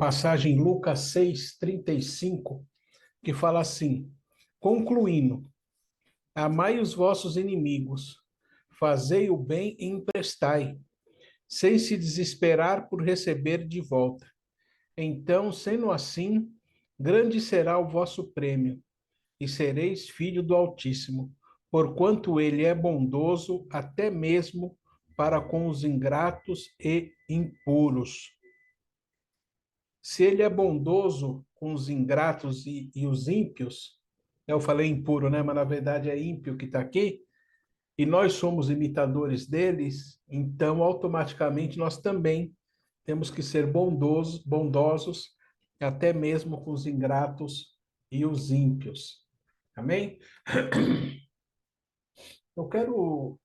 passagem em Lucas 6:35, que fala assim: concluindo, amai os vossos inimigos, fazei o bem e emprestai, sem se desesperar por receber de volta. Então, sendo assim, grande será o vosso prêmio, e sereis filho do Altíssimo, porquanto ele é bondoso até mesmo para com os ingratos e impuros. Se ele é bondoso com os ingratos e os ímpios, eu falei impuro, né? Mas na verdade é ímpio que está aqui, e nós somos imitadores deles, então automaticamente nós também temos que ser bondosos, até mesmo com os ingratos e os ímpios. Amém? Eu quero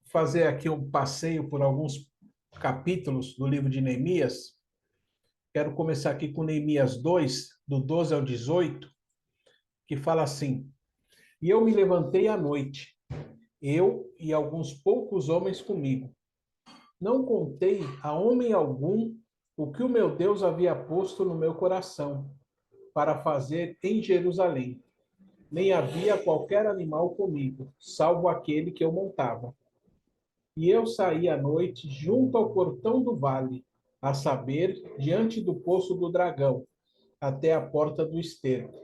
fazer aqui um passeio por alguns capítulos do livro de Neemias. Quero começar aqui com Neemias 2, do 12 ao 18, que fala assim: E eu me levantei à noite, eu e alguns poucos homens comigo. Não contei a homem algum o que o meu Deus havia posto no meu coração para fazer em Jerusalém. Nem havia qualquer animal comigo, salvo aquele que eu montava. E eu saí à noite junto ao portão do vale, a saber, diante do poço do dragão, até a porta do esterco.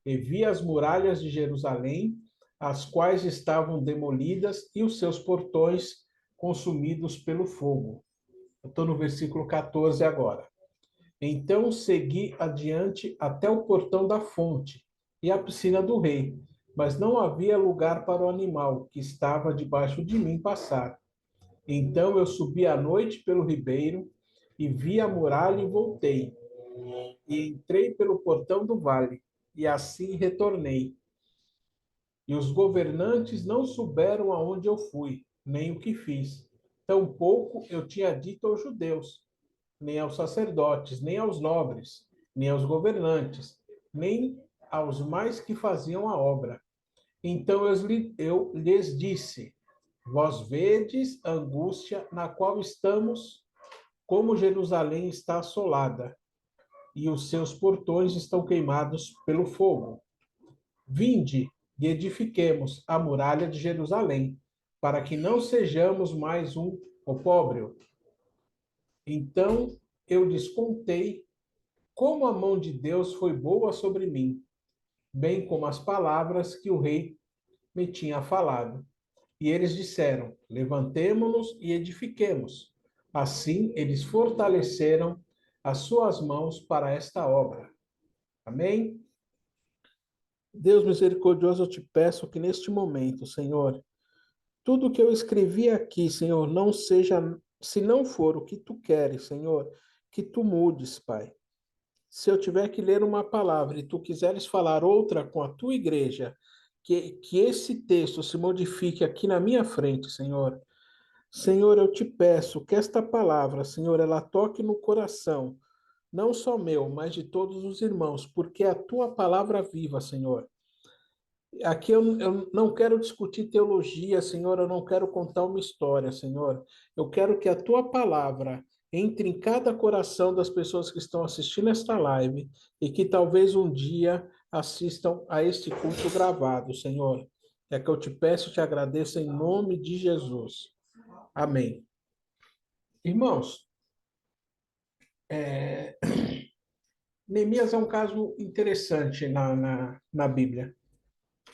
E vi as muralhas de Jerusalém, as quais estavam demolidas, e os seus portões consumidos pelo fogo. Eu estou no versículo 14 agora. Então segui adiante até o portão da fonte e a piscina do rei, mas não havia lugar para o animal que estava debaixo de mim passar. Então eu subi à noite pelo ribeiro e vi a muralha e voltei. E entrei pelo portão do vale, e assim retornei. E os governantes não souberam aonde eu fui, nem o que fiz. Tampouco eu tinha dito aos judeus, nem aos sacerdotes, nem aos nobres, nem aos governantes, nem aos mais que faziam a obra. Então eu lhes disse: Vós vedes a angústia na qual estamos, como Jerusalém está assolada, e os seus portões estão queimados pelo fogo. Vinde e edifiquemos a muralha de Jerusalém, para que não sejamos mais um opróbrio. Então eu lhes contei como a mão de Deus foi boa sobre mim, bem como as palavras que o rei me tinha falado. E eles disseram: levantemo-nos e edifiquemos. Assim eles fortaleceram as suas mãos para esta obra. Amém? Deus misericordioso, eu te peço que neste momento, Senhor, tudo que eu escrevi aqui, Senhor, não seja, se não for o que tu queres, Senhor, que tu mudes, Pai. Se eu tiver que ler uma palavra e tu quiseres falar outra com a tua igreja, que esse texto se modifique aqui na minha frente, Senhor. Senhor, eu te peço que esta palavra, Senhor, ela toque no coração, não só meu, mas de todos os irmãos, porque é a tua palavra viva, Senhor. Aqui eu não quero discutir teologia, Senhor, eu não quero contar uma história, Senhor. Eu quero que a tua palavra entre em cada coração das pessoas que estão assistindo esta live e que talvez um dia assistam a este culto gravado, Senhor. É que eu te peço e te agradeço em nome de Jesus. Amém. Irmãos, é... Neemias é um caso interessante na Bíblia.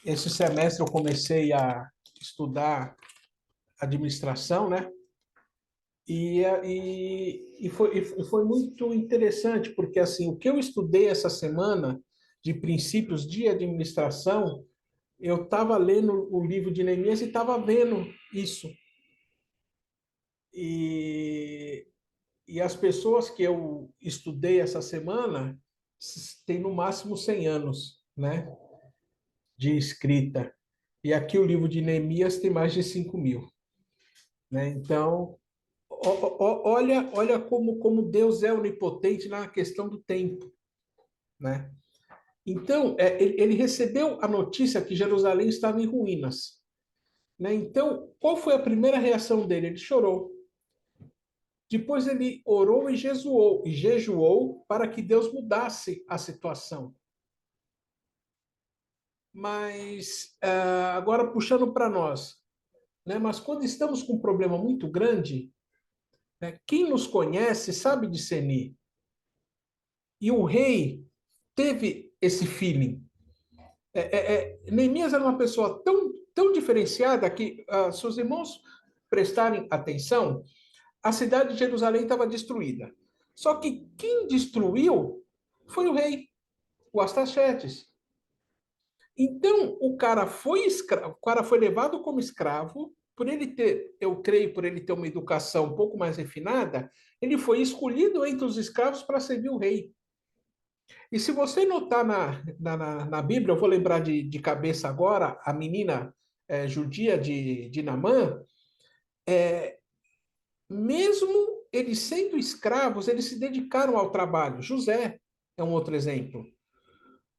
Esse semestre eu comecei a estudar administração, né? E foi muito interessante, porque assim, o que eu estudei essa semana de princípios de administração, eu estava lendo o livro de Neemias e estava vendo isso. E, e as pessoas que eu estudei essa semana têm no máximo 100 anos, né, de escrita. E aqui o livro de Neemias tem mais de 5.000, né? Então, olha como Deus é onipotente na questão do tempo, né? Então, ele recebeu a notícia que Jerusalém estava em ruínas, né? Então, qual foi a primeira reação dele? Ele chorou. Depois ele orou e jejuou para que Deus mudasse a situação. Mas, agora puxando para nós, né? Mas quando estamos com um problema muito grande, né? Quem nos conhece sabe discernir. E o rei teve esse feeling. Neemias era uma pessoa tão diferenciada que, se os irmãos prestarem atenção, a cidade de Jerusalém estava destruída. Só que quem destruiu foi o rei, o Astaxerxes. Então, o cara foi levado como escravo, por ele ter, eu creio, por ele ter uma educação um pouco mais refinada, ele foi escolhido entre os escravos para servir o rei. E se você notar na Bíblia, eu vou lembrar de cabeça agora, a menina judia de Naamã, mesmo eles sendo escravos, eles se dedicaram ao trabalho. José é um outro exemplo,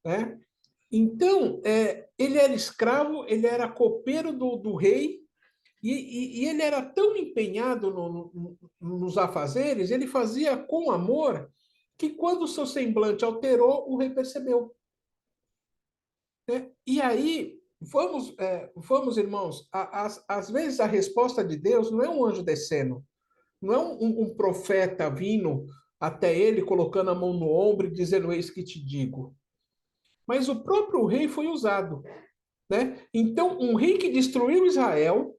né? Então, ele era escravo, ele era copeiro do rei, e ele era tão empenhado nos afazeres, ele fazia com amor, que quando o seu semblante alterou, o rei percebeu. Né? E aí, vamos irmãos, às vezes a resposta de Deus não é um anjo descendo, não é um profeta vindo até ele, colocando a mão no ombro e dizendo, eis que te digo. Mas o próprio rei foi usado. Né? Então, um rei que destruiu Israel,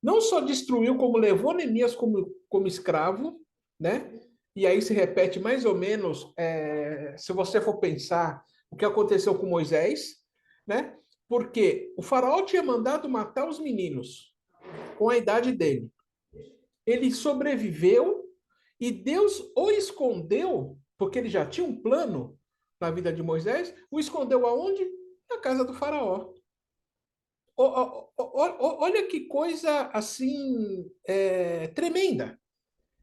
não só destruiu, como levou Neemias como escravo, né? E aí se repete mais ou menos, se você for pensar, o que aconteceu com Moisés, né? Porque o faraó tinha mandado matar os meninos com a idade dele. Ele sobreviveu e Deus o escondeu, porque ele já tinha um plano na vida de Moisés, o escondeu aonde? Na casa do faraó. Olha que coisa assim tremenda,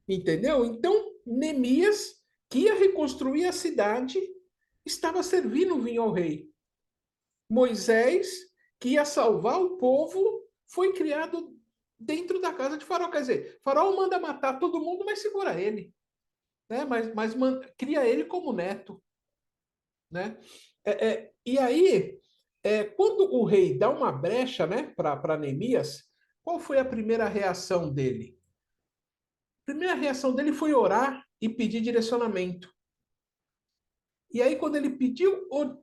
entendeu? Então, Neemias, que ia reconstruir a cidade, estava servindo vinho ao rei. Moisés, que ia salvar o povo, foi criado dentro da casa de Faraó. Quer dizer, Faraó manda matar todo mundo, mas segura ele, né? Mas cria ele como neto, né? E aí, quando o rei dá uma brecha, né, para Neemias, qual foi a primeira reação dele? A primeira reação dele foi orar e pedir direcionamento. E aí, quando ele pediu o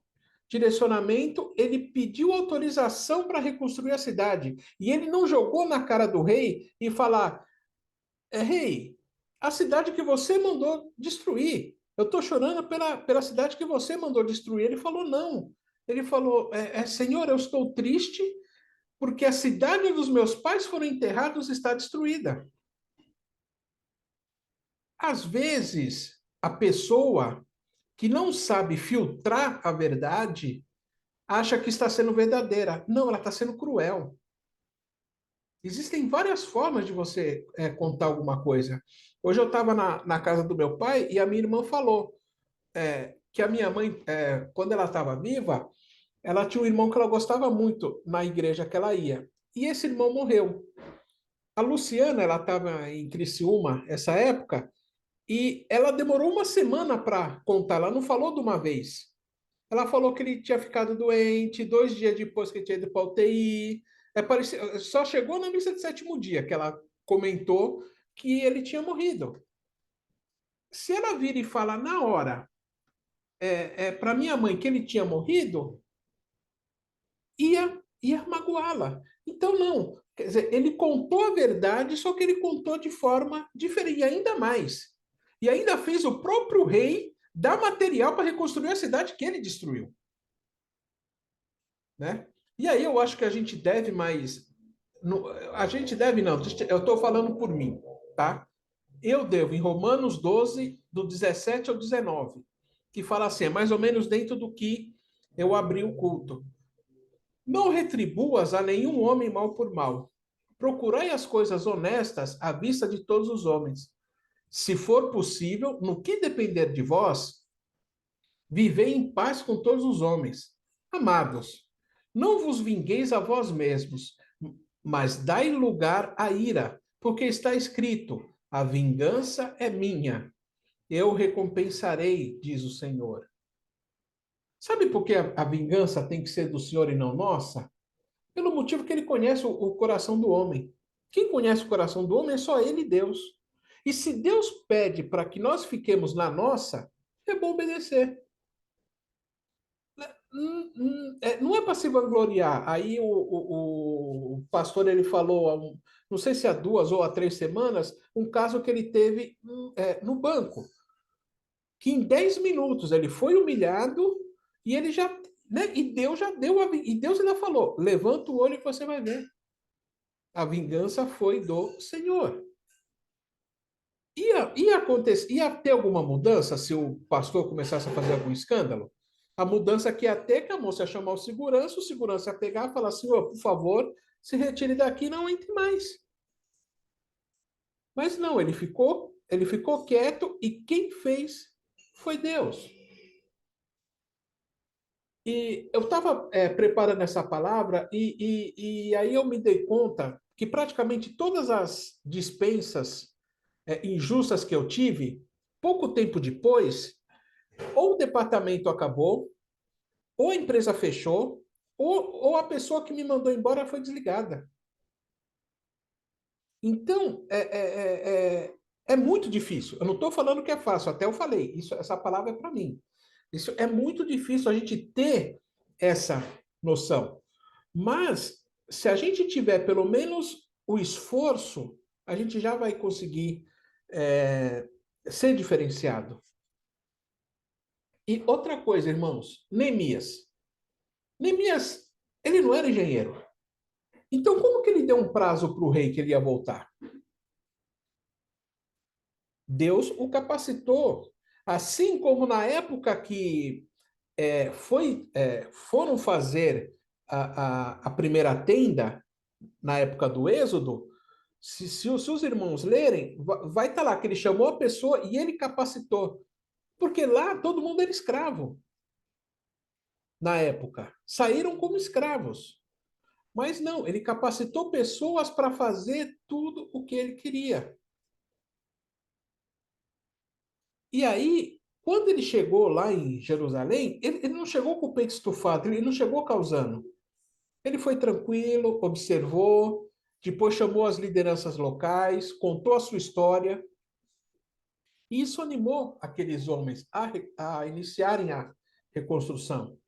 direcionamento, ele pediu autorização para reconstruir a cidade. E ele não jogou na cara do rei e falar: rei, a cidade que você mandou destruir. Eu estou chorando pela cidade que você mandou destruir. Ele falou: não. Ele falou: Senhor, eu estou triste porque a cidade dos meus pais foram enterrados está destruída. Às vezes, a pessoa que não sabe filtrar a verdade acha que está sendo verdadeira. Não, ela está sendo cruel. Existem várias formas de você contar alguma coisa. Hoje eu estava na casa do meu pai e a minha irmã falou que a minha mãe, quando ela estava viva, ela tinha um irmão que ela gostava muito na igreja que ela ia. E esse irmão morreu. A Luciana, ela estava em Criciúma essa época, e ela demorou uma semana para contar, ela não falou de uma vez. Ela falou que ele tinha ficado doente, 2 dias depois que ele tinha ido para a UTI. Só chegou na missa de sétimo dia que ela comentou que ele tinha morrido. Se ela vira e fala na hora para minha mãe que ele tinha morrido, ia magoá-la. Então, não. Quer dizer, ele contou a verdade, só que ele contou de forma diferente, e ainda mais. E ainda fez o próprio rei dar material para reconstruir a cidade que ele destruiu. Né? E aí eu acho que a gente deve mais. A gente deve, não, eu estou falando por mim, tá? Eu devo, em Romanos 12, do 17 ao 19, que fala assim, é mais ou menos dentro do que eu abri o culto. Não retribuas a nenhum homem mal por mal. Procurai as coisas honestas à vista de todos os homens. Se for possível, no que depender de vós, vivei em paz com todos os homens. Amados, não vos vingueis a vós mesmos, mas dai lugar à ira, porque está escrito: A vingança é minha, eu recompensarei, diz o Senhor. Sabe por que a vingança tem que ser do Senhor e não nossa? Pelo motivo que ele conhece o coração do homem. Quem conhece o coração do homem é só ele e Deus. E se Deus pede para que nós fiquemos na nossa, é bom obedecer. Não é para se vangloriar. Aí o pastor ele falou, não sei se há 2 ou há 3 semanas, um caso que ele teve no banco, que em 10 minutos ele foi humilhado e ele já, né, e Deus já deu e Deus ainda falou: levanta o olho que você vai ver. A vingança foi do Senhor. Ia ter alguma mudança se o pastor começasse a fazer algum escândalo? A mudança que ia ter que a moça ia chamar o segurança ia pegar e falar: senhor, por favor, se retire daqui, não entre mais. Mas não, ele ficou quieto e quem fez foi Deus. E eu estava preparando essa palavra e aí eu me dei conta que praticamente todas as dispensas injustas que eu tive, pouco tempo depois, ou o departamento acabou, ou a empresa fechou, ou a pessoa que me mandou embora foi desligada. Então, é muito difícil. Eu não estou falando que é fácil, até eu falei, essa palavra é para mim. Isso é muito difícil a gente ter essa noção. Mas, se a gente tiver pelo menos o esforço, a gente já vai conseguir ser diferenciado. E outra coisa, irmãos, Neemias. Neemias, ele não era engenheiro. Então, como que ele deu um prazo para o rei que ele ia voltar? Deus o capacitou. Assim como na época que foram fazer a primeira tenda, na época do Êxodo, se os irmãos lerem, vai estar lá que ele chamou a pessoa e ele capacitou. Porque lá todo mundo era escravo na época. Saíram como escravos. Mas não, ele capacitou pessoas para fazer tudo o que ele queria. E aí, quando ele chegou lá em Jerusalém, ele não chegou com o peito estufado, ele não chegou causando. Ele foi tranquilo, observou, depois chamou as lideranças locais, contou a sua história. E isso animou aqueles homens a iniciarem a reconstrução.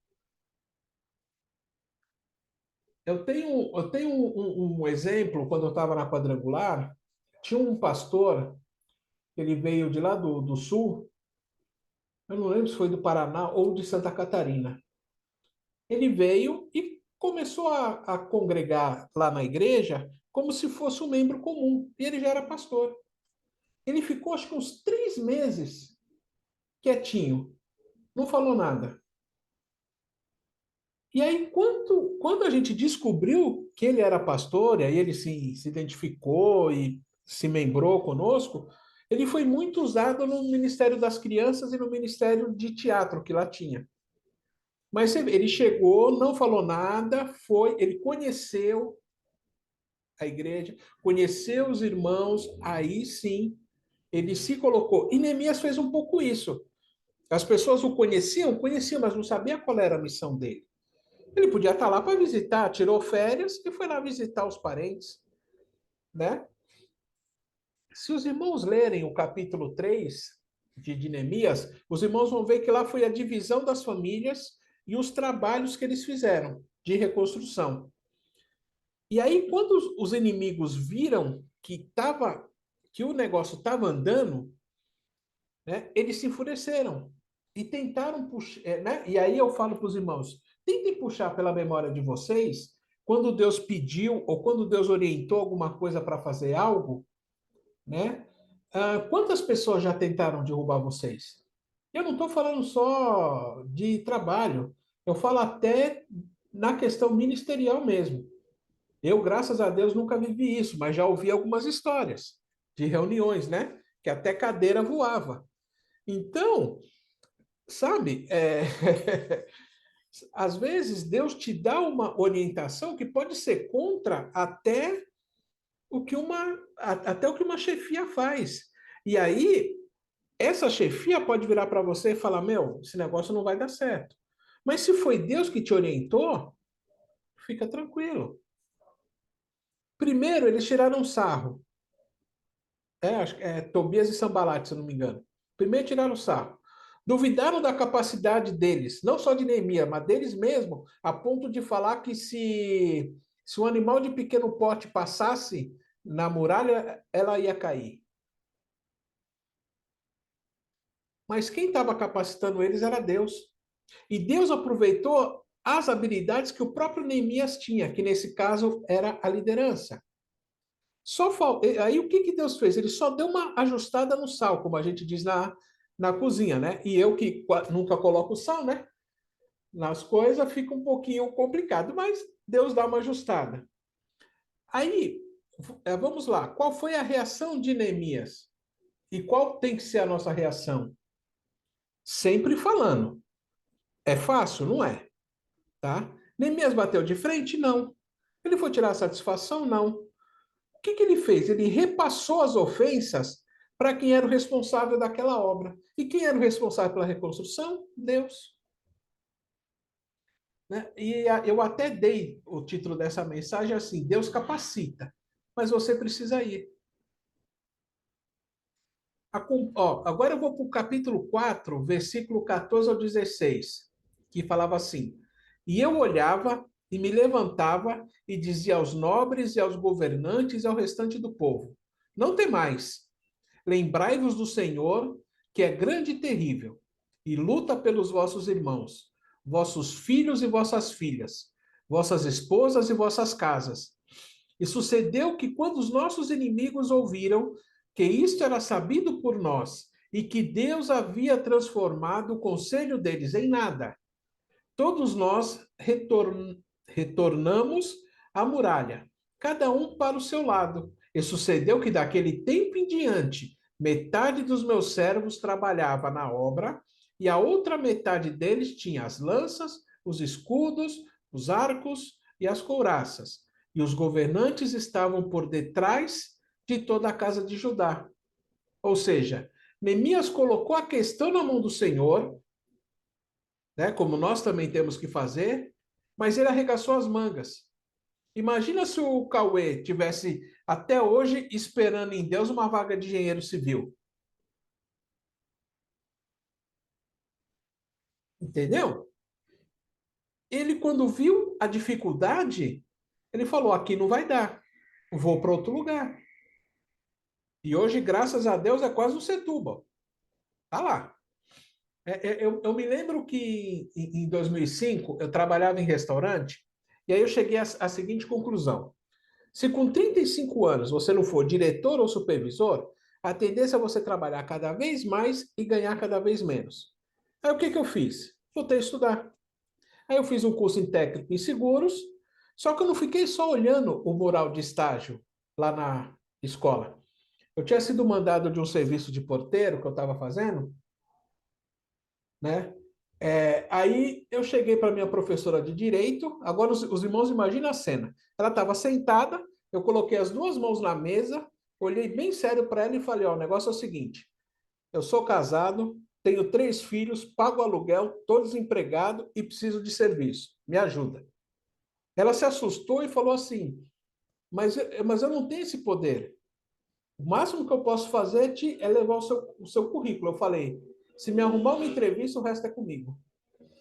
Eu tenho um exemplo, quando eu estava na quadrangular, tinha um pastor, ele veio de lá do sul, eu não lembro se foi do Paraná ou de Santa Catarina. Ele veio e começou a congregar lá na igreja como se fosse um membro comum. E ele já era pastor. Ele ficou, acho que uns 3 meses quietinho, não falou nada. E aí, quando a gente descobriu que ele era pastor, e aí ele se identificou e se membrou conosco, ele foi muito usado no Ministério das Crianças e no Ministério de Teatro que lá tinha. Mas ele chegou, não falou nada, ele conheceu a igreja, conheceu os irmãos, aí sim ele se colocou. E Neemias fez um pouco isso. As pessoas o conheciam, mas não sabiam qual era a missão dele. Ele podia estar lá para visitar, tirou férias e foi lá visitar os parentes, né? Se os irmãos lerem o capítulo 3 de Neemias, os irmãos vão ver que lá foi a divisão das famílias e os trabalhos que eles fizeram de reconstrução. E aí, quando os inimigos viram que o negócio estava andando, né, eles se enfureceram e tentaram puxar, né? E aí eu falo para os irmãos, tentem puxar pela memória de vocês, quando Deus pediu ou quando Deus orientou alguma coisa para fazer algo, né? Quantas pessoas já tentaram derrubar vocês? Eu não estou falando só de trabalho, eu falo até na questão ministerial mesmo. Eu, graças a Deus, nunca vivi isso, mas já ouvi algumas histórias de reuniões, né? Que até cadeira voava. Então, sabe, às vezes Deus te dá uma orientação que pode ser contra até até o que uma chefia faz. E aí, essa chefia pode virar para você e falar: meu, esse negócio não vai dar certo. Mas se foi Deus que te orientou, fica tranquilo. Primeiro, eles tiraram sarro. Acho que é Tobias e Sanbalate, se eu não me engano. Primeiro tiraram sarro. Duvidaram da capacidade deles, não só de Neemias, mas deles mesmo, a ponto de falar que se um animal de pequeno porte passasse na muralha, ela ia cair. Mas quem estava capacitando eles era Deus. E Deus aproveitou as habilidades que o próprio Neemias tinha, que nesse caso era a liderança. Aí o que que Deus fez? Ele só deu uma ajustada no sal, como a gente diz na cozinha, né? E eu que nunca coloco sal, né? Nas coisas fica um pouquinho complicado, mas Deus dá uma ajustada. Aí, vamos lá. Qual foi a reação de Neemias? E qual tem que ser a nossa reação? Sempre falando. É fácil? Não é, tá? Neemias bateu de frente? Não. Ele foi tirar a satisfação? Não. O que que ele fez? Ele repassou as ofensas para quem era o responsável daquela obra. E quem era o responsável pela reconstrução? Deus. Né? Eu até dei o título dessa mensagem assim: Deus capacita, mas você precisa ir. Agora eu vou para o capítulo 4, versículo 14 ao 16, que falava assim: E eu olhava e me levantava e dizia aos nobres e aos governantes e ao restante do povo: Não temais, lembrai-vos do Senhor, que é grande e terrível, e luta pelos vossos irmãos, vossos filhos e vossas filhas, vossas esposas e vossas casas. E sucedeu que, quando os nossos inimigos ouviram que isto era sabido por nós, e que Deus havia transformado o conselho deles em nada, todos nós retornamos à muralha, cada um para o seu lado. E sucedeu que, daquele tempo em diante, metade dos meus servos trabalhava na obra, e a outra metade deles tinha as lanças, os escudos, os arcos e as couraças. E os governantes estavam por detrás de toda a casa de Judá. Ou seja, Neemias colocou a questão na mão do Senhor, né, como nós também temos que fazer, mas ele arregaçou as mangas. Imagina se o Cauê tivesse até hoje esperando em Deus uma vaga de engenheiro civil. Entendeu? Ele, quando viu a dificuldade, ele falou: aqui não vai dar, vou para outro lugar. E hoje, graças a Deus, é quase um Setúbal. Tá lá. Eu me lembro que em 2005 eu trabalhava em restaurante, e aí eu cheguei à seguinte conclusão: se com 35 anos você não for diretor ou supervisor, a tendência é você trabalhar cada vez mais e ganhar cada vez menos. Aí o que que eu fiz? Voltei a estudar. Aí eu fiz um curso em técnico em seguros, só que eu não fiquei só olhando o mural de estágio lá na escola. Eu tinha sido mandado de um serviço de porteiro que eu estava fazendo, né? Aí eu cheguei para minha professora de direito. Agora os irmãos imaginam a cena. Ela estava sentada, eu coloquei as duas mãos na mesa, olhei bem sério para ela e falei: ó, o negócio é o seguinte, eu sou casado, tenho 3 filhos, pago aluguel, estou desempregado e preciso de serviço. Me ajuda. Ela se assustou e falou assim: mas eu não tenho esse poder. O máximo que eu posso fazer é levar o seu currículo. Eu falei: se me arrumar uma entrevista, o resto é comigo.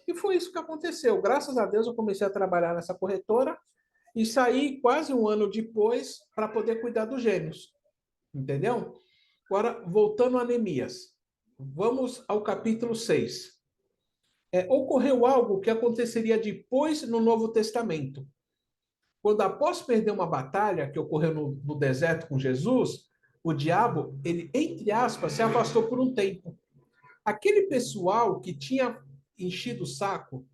E foi isso que aconteceu. Graças a Deus, eu comecei a trabalhar nessa corretora e saí quase um ano depois para poder cuidar dos gêmeos. Entendeu? Agora, voltando a Neemias. Vamos ao capítulo 6. Ocorreu algo que aconteceria depois no Novo Testamento. Quando após perder uma batalha que ocorreu no deserto com Jesus, o diabo, ele, entre aspas, se afastou por um tempo. Aquele pessoal que tinha enchido o saco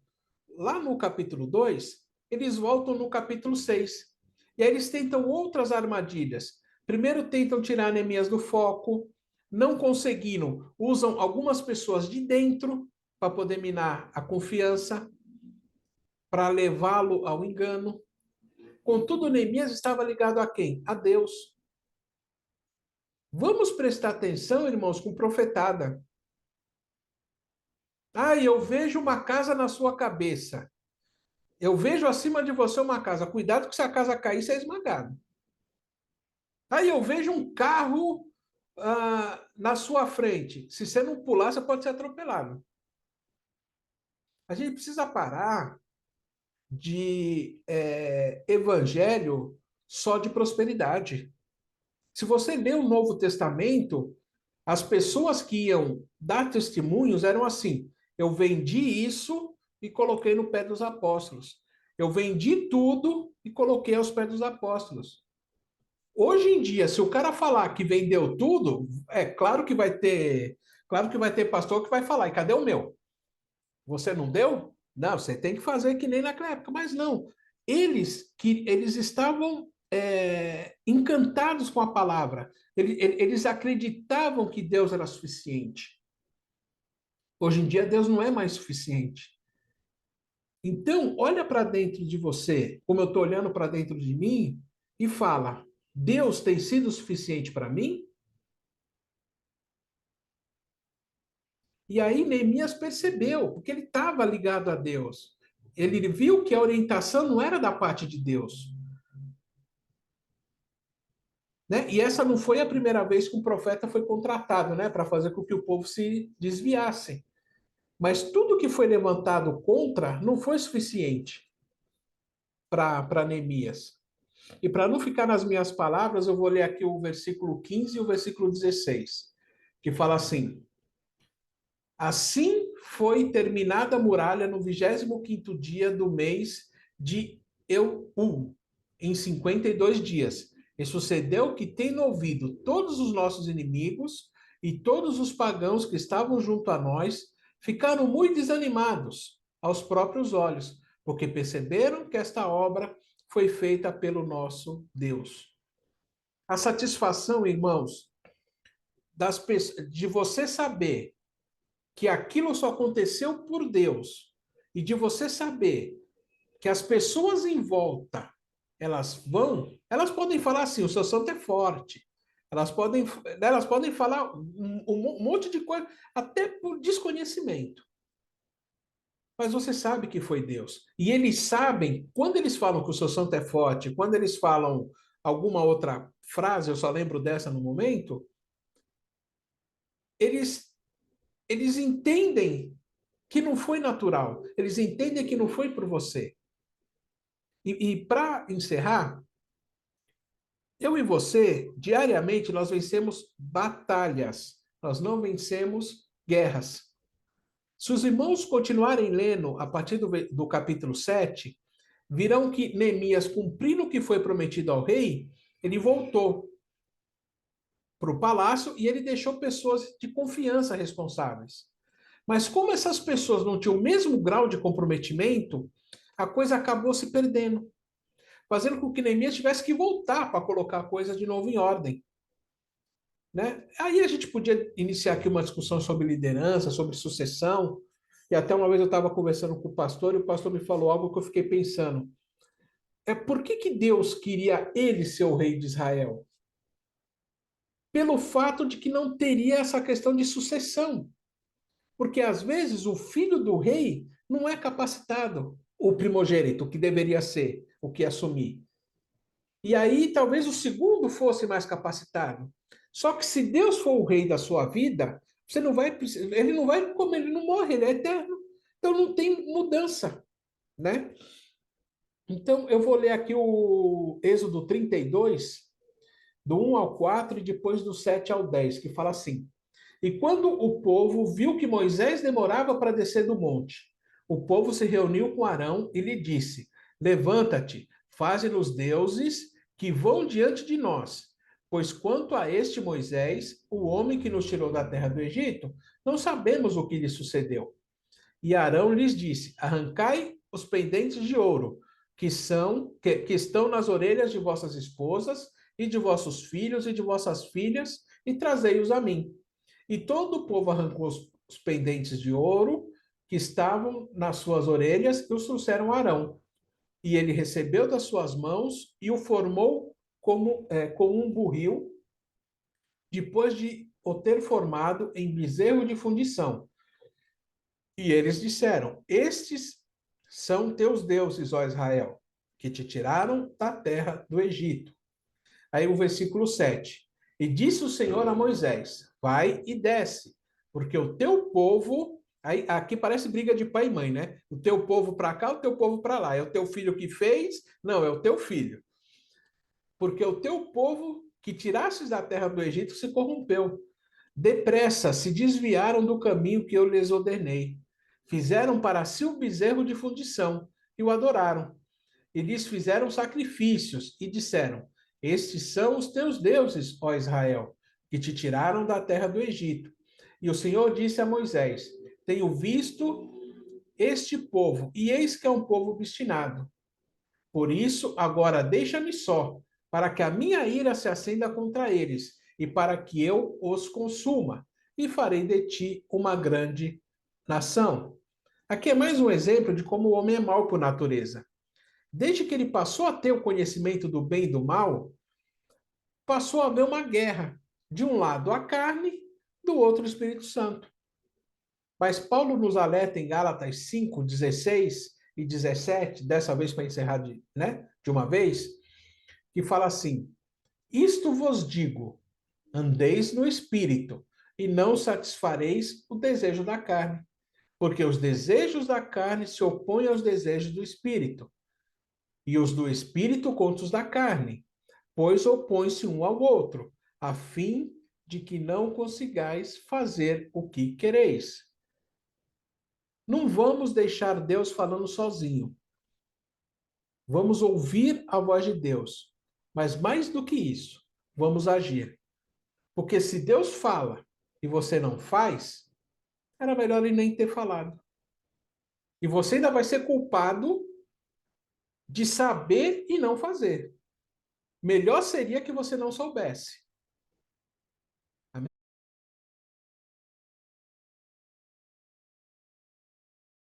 lá no capítulo 2, eles voltam no capítulo 6. E aí eles tentam outras armadilhas. Primeiro tentam tirar Neemias do foco, não conseguiram, usam algumas pessoas de dentro para poder minar a confiança, para levá-lo ao engano. Contudo, Neemias estava ligado a quem? A Deus. Vamos prestar atenção, irmãos, com profetada. Ah, eu vejo uma casa na sua cabeça. Eu vejo acima de você uma casa. Cuidado que se a casa cair, você é esmagado. Aí eu vejo um carro na sua frente. Se você não pular, você pode ser atropelado. A gente precisa parar de evangelho só de prosperidade. Se você lê o Novo Testamento, as pessoas que iam dar testemunhos eram assim: eu vendi isso e coloquei no pé dos apóstolos. Eu vendi tudo e coloquei aos pés dos apóstolos. Hoje em dia, se o cara falar que vendeu tudo, é claro que vai ter pastor que vai falar: e cadê o meu? Você não deu? Não, você tem que fazer que nem naquela época. Mas não. Eles estavam encantados com a palavra. Eles acreditavam que Deus era suficiente. Hoje em dia, Deus não é mais suficiente. Então, olha para dentro de você, como eu estou olhando para dentro de mim, e fala: Deus tem sido suficiente para mim? E aí Neemias percebeu, porque ele estava ligado a Deus. Ele viu que a orientação não era da parte de Deus. Né? E essa não foi a primeira vez que um profeta foi contratado, né, para fazer com que o povo se desviasse. Mas tudo que foi levantado contra não foi suficiente para Neemias. E para não ficar nas minhas palavras, eu vou ler aqui o versículo 15 e o versículo 16, que fala assim: Assim foi terminada a muralha no 25º dia do mês de Elul, em 52 dias. E sucedeu que, tendo ouvido todos os nossos inimigos e todos os pagãos que estavam junto a nós, ficaram muito desanimados aos próprios olhos, porque perceberam que esta obra foi feita pelo nosso Deus. A satisfação, irmãos, de você saber que aquilo só aconteceu por Deus, e de você saber que as pessoas em volta, elas podem falar assim: o seu santo é forte. Elas podem falar um monte de coisa, até por desconhecimento. Mas você sabe que foi Deus. E eles sabem, quando eles falam que o seu santo é forte, quando eles falam alguma outra frase, eu só lembro dessa no momento, eles, eles entendem que não foi natural. Eles entendem que não foi por você. E para encerrar, eu e você, diariamente, nós vencemos batalhas. Nós não vencemos guerras. Se os irmãos continuarem lendo a partir do capítulo 7, virão que Neemias, cumprindo o que foi prometido ao rei, ele voltou para o palácio e ele deixou pessoas de confiança responsáveis. Mas como essas pessoas não tinham o mesmo grau de comprometimento, a coisa acabou se perdendo, fazendo com que Neemias tivesse que voltar para colocar a coisa de novo em ordem. Né? Aí a gente podia iniciar aqui uma discussão sobre liderança, sobre sucessão, e até uma vez eu estava conversando com o pastor, e o pastor me falou algo que eu fiquei pensando. Por que Deus queria ele ser o rei de Israel? Pelo fato de que não teria essa questão de sucessão. Porque às vezes o filho do rei não é capacitado, o primogênito, que deveria ser, o que assumir. E aí talvez o segundo fosse mais capacitado. Só que se Deus for o rei da sua vida, você não vai, ele não vai comer, ele não morre, ele é eterno. Então não tem mudança, né? Então eu vou ler aqui o Êxodo 32, do 1 ao 4 e depois do 7 ao 10, que fala assim: E quando o povo viu que Moisés demorava para descer do monte, o povo se reuniu com Arão e lhe disse: Levanta-te, faze-nos deuses que vão diante de nós. Pois quanto a este Moisés, o homem que nos tirou da terra do Egito, não sabemos o que lhe sucedeu. E Arão lhes disse: Arrancai os pendentes de ouro que estão nas orelhas de vossas esposas e de vossos filhos e de vossas filhas, e trazei-os a mim. E todo o povo arrancou os pendentes de ouro que estavam nas suas orelhas e os trouxeram a Arão. E ele recebeu das suas mãos e o formou como um burril depois de o ter formado em bezerro de fundição. E eles disseram: Estes são teus deuses, ó Israel, que te tiraram da terra do Egito. Aí o versículo 7. E disse o Senhor a Moisés: Vai e desce, porque o teu povo. Aí, aqui parece briga de pai e mãe, né? O teu povo para cá, o teu povo para lá. É o teu filho que fez? Não, é o teu filho. Porque o teu povo que tirastes da terra do Egito se corrompeu. Depressa se desviaram do caminho que eu lhes ordenei. Fizeram para si um bezerro de fundição e o adoraram. E lhes fizeram sacrifícios e disseram: Estes são os teus deuses, ó Israel, que te tiraram da terra do Egito. E o Senhor disse a Moisés: Tenho visto este povo, e eis que é um povo obstinado. Por isso, agora deixa-me só, para que a minha ira se acenda contra eles, e para que eu os consuma, e farei de ti uma grande nação. Aqui é mais um exemplo de como o homem é mau por natureza. Desde que ele passou a ter o conhecimento do bem e do mal, passou a haver uma guerra. De um lado a carne, do outro o Espírito Santo. Mas Paulo nos alerta em Gálatas 5, 16 e 17, dessa vez para encerrar de uma vez, que fala assim: Isto vos digo, andeis no Espírito, e não satisfareis o desejo da carne, porque os desejos da carne se opõem aos desejos do Espírito, e os do Espírito contra os da carne, pois opõem-se um ao outro, a fim de que não consigais fazer o que quereis. Não vamos deixar Deus falando sozinho. Vamos ouvir a voz de Deus. Mas mais do que isso, vamos agir. Porque se Deus fala e você não faz, era melhor ele nem ter falado. E você ainda vai ser culpado de saber e não fazer. Melhor seria que você não soubesse.